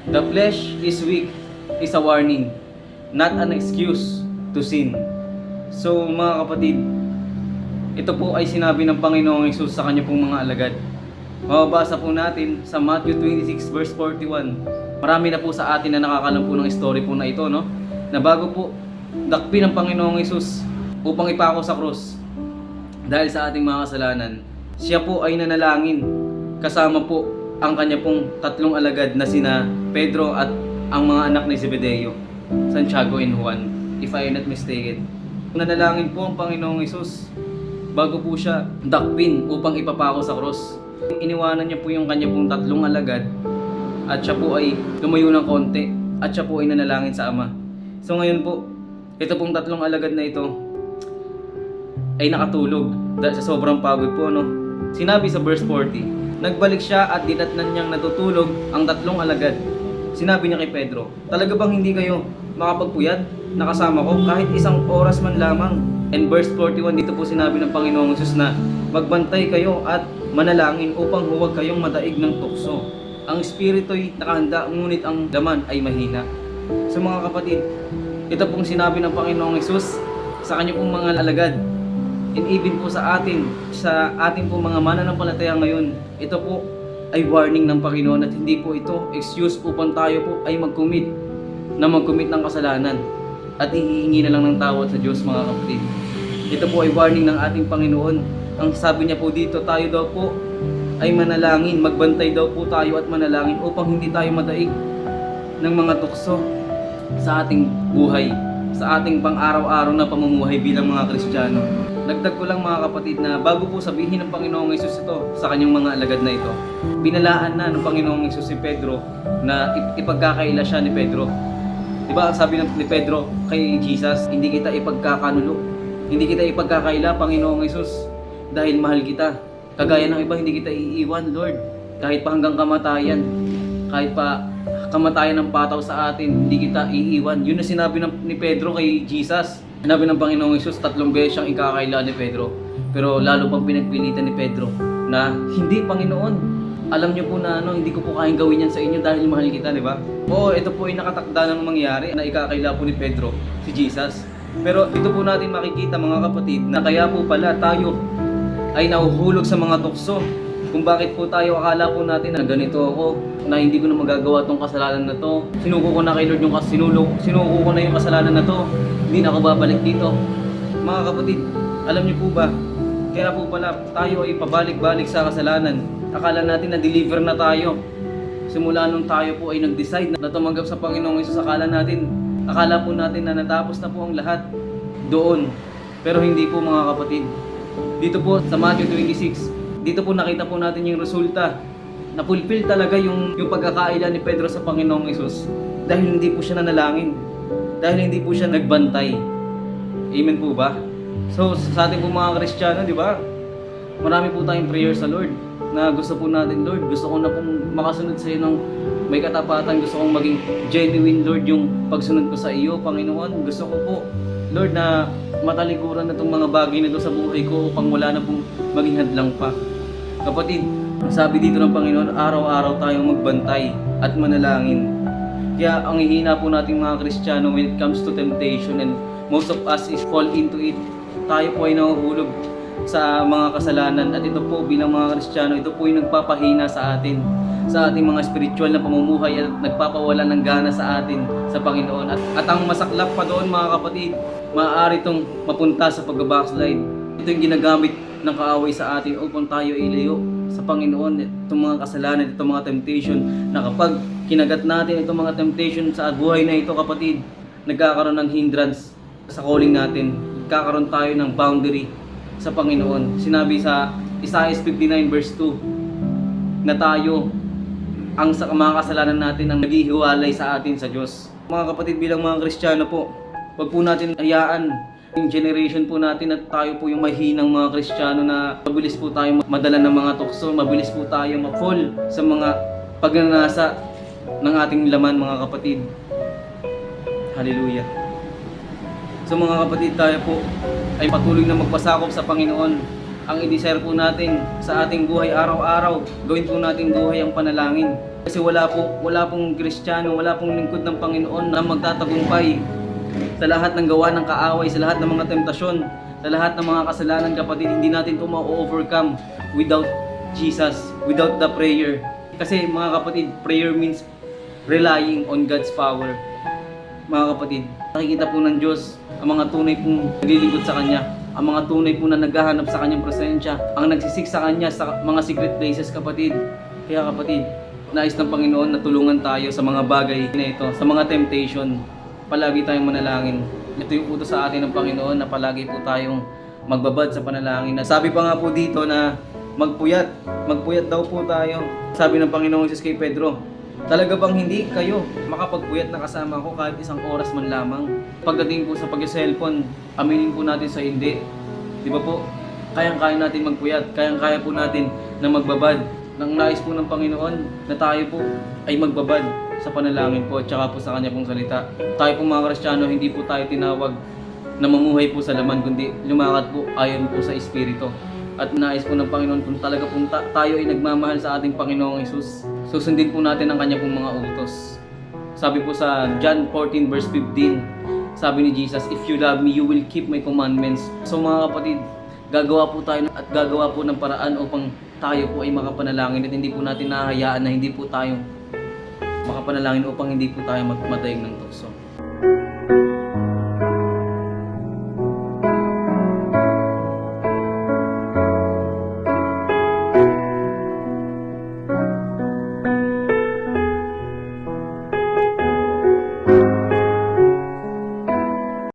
The flesh is weak is a warning, not an excuse to sin. So mga kapatid, ito po ay sinabi ng Panginoong Hesus sa kanya pong mga alagad. Mababasa po natin sa Matthew 26 verse 41. Marami na po sa atin na nakakalam po ng story po na ito, no? Na bago po dakpin ng Panginoong Hesus upang ipako sa krus dahil sa ating mga kasalanan, siya po ay nanalangin kasama po ang kanya pong tatlong alagad na sina Pedro at ang mga anak ni Zebedeo, Santiago and Juan, if I am not mistaken. Nanalangin po ang Panginoong Hesus bago po siya dakpin upang ipapako sa krus. Iniwanan niya po yung kanya pong tatlong alagad at siya po ay lumayo ng konti at siya po ay nanalangin sa Ama. So ngayon po, ito pong tatlong alagad na ito ay nakatulog dahil sa sobrang pagod po, no? Sinabi sa verse 40, nagbalik siya at dinatnan niyang natutulog ang tatlong alagad. Sinabi niya kay Pedro, talaga bang hindi kayo makapagpuyat na kasama ko kahit isang oras man lamang? And verse 41, dito po sinabi ng Panginoong Hesus na magbantay kayo at manalangin upang huwag kayong madaig ng tukso. Ang espiritu'y nakahanda, ngunit ang laman ay mahina. So mga kapatid, ito pong sinabi ng Panginoong Hesus sa kanya pong mga alagad. And even po sa ating po mga mananampalataya ngayon, ito po ay warning ng Panginoon at hindi po ito excuse upang tayo po ay mag-commit ng kasalanan at hihingi na lang ng tawad sa Diyos, mga kapatid. Ito po ay warning ng ating Panginoon. Ang sabi niya po dito, tayo daw po ay manalangin, magbantay daw po tayo at manalangin upang hindi tayo madaig ng mga tukso sa ating buhay, sa ating pang-araw-araw na pamumuhay bilang mga Kristiyano. Dagdag ko lang mga kapatid na bago po sabihin ng Panginoong Hesus ito sa kanyang mga alagad na ito, binalaan na ng Panginoong Hesus si Pedro na ipagkakaila siya ni Pedro. Diba ang sabi ni Pedro kay Jesus, hindi kita ipagkakanulo, hindi kita ipagkakaila, Panginoong Hesus, dahil mahal kita. Kagaya ng iba, hindi kita iiwan, Lord. Kahit pa hanggang kamatayan, kahit pa kamatayan ng pataw sa atin, hindi kita iiwan. Yun na sinabi ni Pedro kay Jesus. Sinabi ng Panginoong Hesus, 3 beses siyang ikakaila ni Pedro. Pero lalo pang pinagpilitan ni Pedro na hindi, Panginoon, alam niyo po na hindi ko po kayang gawin yan sa inyo dahil mahal kita, di ba? Oo, ito po ay nakatakda ng mangyari na ikakaila po ni Pedro, si Jesus. Pero ito po natin makikita mga kapatid na kaya po pala tayo ay nahuhulog sa mga tukso. Kung bakit po tayo akala po natin na ganito ako, na hindi ko na magagawa tong kasalanan na to. Sinuko ko na kay Lord sinuko ko na yung kasalanan na to. Hindi na ako babalik dito. Mga kapatid, alam niyo po ba, kaya po pala tayo ay pabalik-balik sa kasalanan. Akala natin na deliver na tayo. Simula nung tayo po ay nag-decide na tumanggap sa Panginoong Hesus, akala po natin na natapos na po ang lahat doon. Pero hindi po mga kapatid. Dito po sa Matthew 26, dito po nakita po natin yung resulta. Na-fulfill talaga yung pagkakaila ni Pedro sa Panginoong Hesus dahil hindi po siya nanalangin. Dahil hindi po siya nagbantay. Amen po ba? So sa ating po mga Kristiyano, di ba? Marami po tayong prayer sa Lord na gusto po natin, Lord, gusto ko na pong makasunod sa iyo ng may katapatan. Gusto kong maging genuine, Lord, yung pagsunod ko sa iyo, Panginoon. Gusto ko po, Lord, na matalikuran na itong mga bagay na ito sa buhay ko upang wala na pong maging hadlang pa. Kapatid, sabi dito ng Panginoon, araw-araw tayong magbantay at manalangin. Kaya ang hihina po nating mga Kristiyano when it comes to temptation, and most of us is fall into it. Tayo po ay nahuhulog sa mga kasalanan at ito po bilang mga Kristiyano, ito po yung nagpapahina sa atin, sa ating mga spiritual na pamumuhay at nagpapawala ng gana sa atin sa Panginoon. At ang masaklap pa doon mga kapatid, maaari itong mapunta sa pag-backslide. Ito yung ginagamit ng kaaway sa atin upang tayo ilayo sa Panginoon. Itong mga kasalanan, itong mga temptation na kapag kinagat natin itong mga temptation sa buhay na ito kapatid, nagkakaroon ng hindrance sa calling natin. Nagkakaroon tayo ng boundary sa Panginoon. Sinabi sa Isaiah 59 verse 2 na tayo ang sa mga kasalanan natin ang naghihiwalay sa atin sa Diyos. Mga kapatid, bilang mga Kristiyano po, wag po natin hayaan yung generation po natin at tayo po yung mahinang mga Kristiyano na mabilis po tayo madala ng mga tukso, mabilis po tayo ma-fall sa mga pagnanasa ng ating laman mga kapatid. Hallelujah. So mga kapatid, tayo po ay patuloy na magpasakop sa Panginoon. Ang i-desire po natin sa ating buhay araw-araw, gawin po natin buhay ang panalangin. Kasi wala pong Kristiyano, wala pong lingkod ng Panginoon na magtatagumpay sa lahat ng gawa ng kaaway, sa lahat ng mga temptasyon, sa lahat ng mga kasalanan, kapatid. Hindi natin ito ma-overcome without Jesus, without the prayer. Kasi mga kapatid, prayer means relying on God's power. Mga kapatid, nakikita po ng Diyos ang mga tunay pong naglilingkod sa Kanya, ang mga tunay po na naghahanap sa Kanyang presensya, ang nagsisik sa Kanya sa mga secret places, kapatid. Kaya kapatid, nais ng Panginoon na tulungan tayo sa mga bagay na ito, sa mga temptation. Palagi tayong manalangin. Ito yung utos sa atin ng Panginoon na palagi po tayong magbabad sa panalangin. Sabi pa nga po dito na magpuyat daw po tayo. Sabi ng Panginoon Jesus kay Pedro, talaga bang hindi kayo makapagpuyat na kasama ko kahit isang oras man lamang? Pagdating po sa pag-cellphone, aminin po natin sa hindi. Di ba po? Kayang-kaya natin magpuyat, kayang-kaya po natin na magbabad. Nang nais po ng Panginoon na tayo po ay magbabad sa panalangin po at saka po sa Kanya pong salita. Tayo pong mga Kristiyano, hindi po tayo tinawag na mamuhay po sa laman, kundi lumakad po ayon po sa Espiritu. At nais po ng Panginoon kung talaga po tayo ay nagmamahal sa ating Panginoong Hesus, susundin po natin ang Kanya pong mga utos. Sabi po sa John 14 verse 15, sabi ni Jesus, if you love me, you will keep my commandments. So mga kapatid, gagawa po tayo at gagawa po ng paraan upang tayo po ay makapanalangin at hindi po natin nahahayaan na hindi po tayo makapanalangin upang hindi po tayo magmadaig ng tukso.